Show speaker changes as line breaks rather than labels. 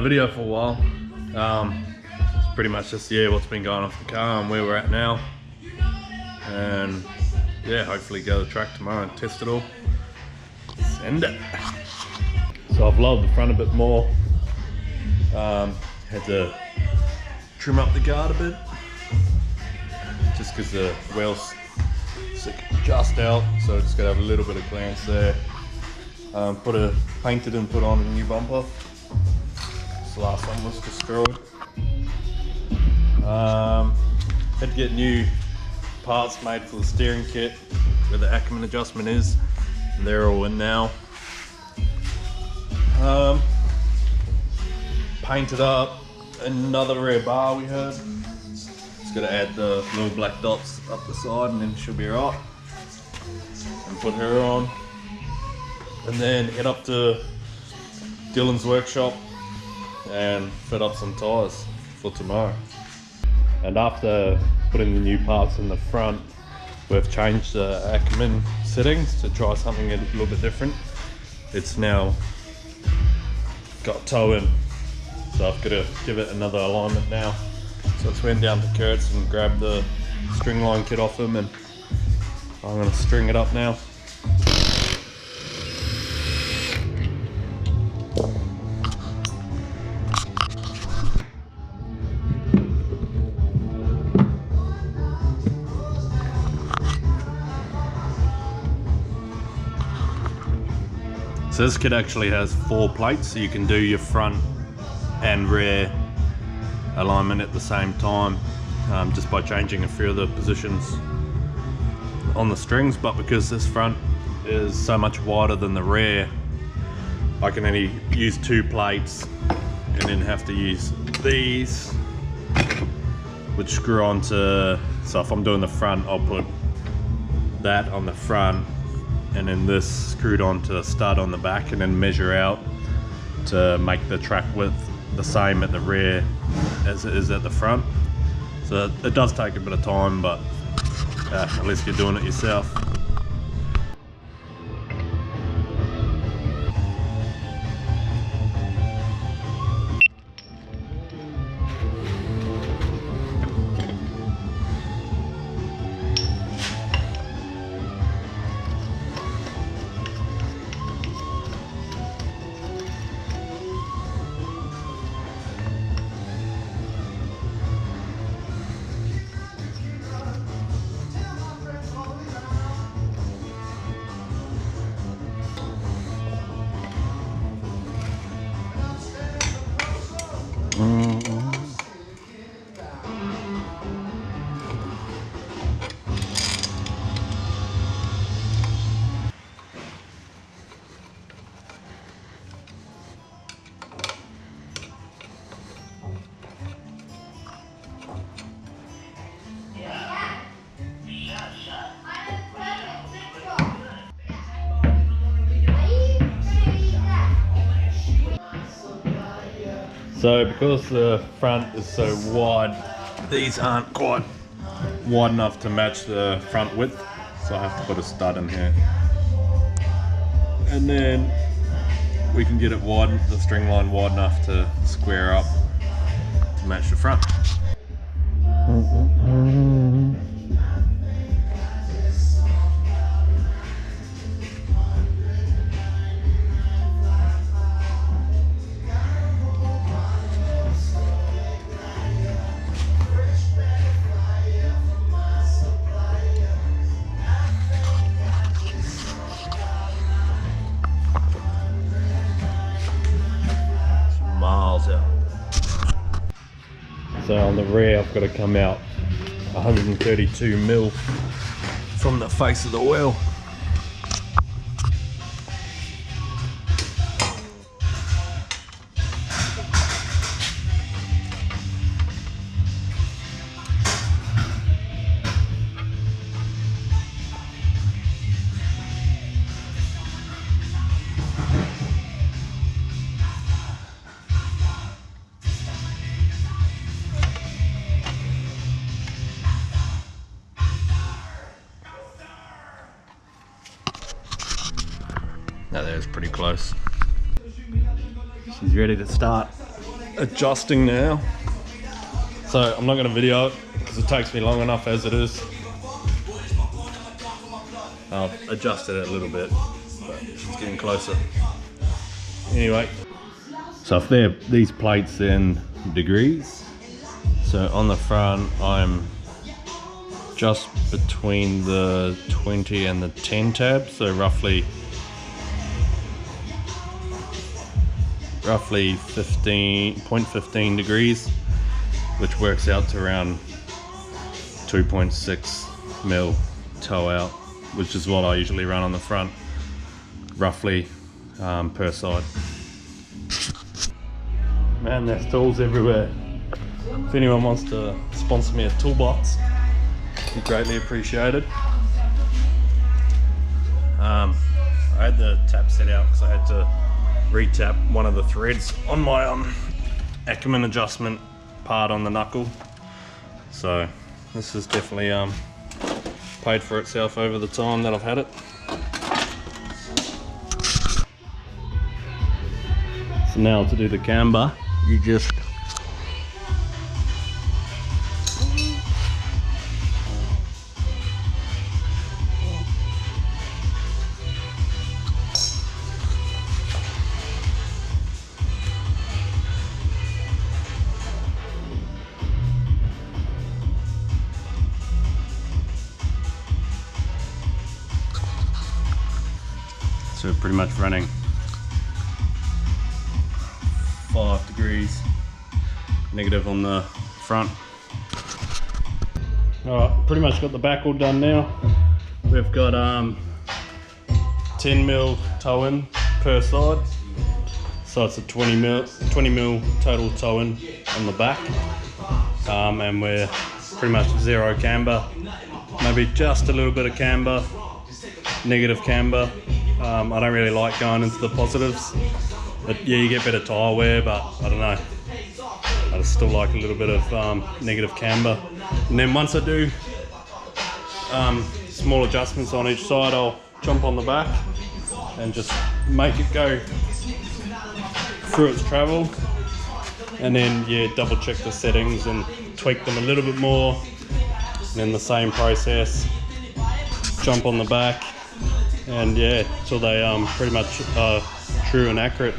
video for a while. It's pretty much just what's been going off the car and where we're at now. And yeah, hopefully go to the track tomorrow and test it all. Send it. So I've lowered the front a bit more. Had to trim up the guard a bit, just because the wheels stick just out, so just gotta have a little bit of clearance there. Painted and put on a new bumper. This last one was destroyed. Had to get new parts made for the steering kit where the Ackerman adjustment is, and they're all in now. Painted up another rear bar we had. Just gotta add the little black dots up the side and then she'll be right. And put her on. And then head up to Dylan's workshop and fit up some tyres for tomorrow. And after putting the new parts in the front, we've changed the Ackerman settings to try something a little bit different. It's now got toe in, so I've got to give it another alignment now. So I went down to Kurt's and grabbed the string line kit off him, and I'm going to string it up now. So this kit actually has 4 plates, so you can do your front and rear alignment at the same time, just by changing a few of the positions on the strings. But because this front is so much wider than the rear, I can only use 2 plates and then have to use these, which screw onto, so if I'm doing the front, I'll put that on the front and then this screwed onto a stud on the back, and then measure out to make the track width the same at the rear as it is at the front. So it does take a bit of time, but at least you're doing it yourself. So because the front is so wide, these aren't quite wide enough to match the front width, so I have to put a stud in here. And then we can get it wide, the string line wide enough to square up to match the front. So on the rear I've got to come out 132 mil from the face of the wheel. That there's pretty close. She's ready to start. adjusting now. So I'm not going to video it because it takes me long enough as it is. I'll adjust it a little bit, but it's getting closer. Anyway, so if they're these plates in degrees, so on the front I'm just between the 20 and the 10 tab, so roughly 0.15 degrees, which works out to around 2.6 mil toe out, which is what I usually run on the front, roughly per side. Man, there's tools everywhere. If anyone wants to sponsor me a toolbox, it'd be greatly appreciated. I had the tap set out because I had to re-tap one of the threads on my Ackerman adjustment part on the knuckle. So this has definitely paid for itself over the time that I've had it. So now to do the camber, you just so pretty much running 5 degrees negative on the front. Alright, pretty much got the back all done now. We've got 10 mil toe in per side, so it's a 20 mil total toe in on the back, and we're pretty much zero camber, maybe just a little bit of camber, negative camber. I don't really like going into the positives, but yeah, you get better tyre wear, but I don't know, I just still like a little bit of negative camber. And then once I do small adjustments on each side, I'll jump on the back and just make it go through its travel, and then yeah, double check the settings and tweak them a little bit more, and then the same process, jump on the back, and yeah, till they pretty much are true and accurate.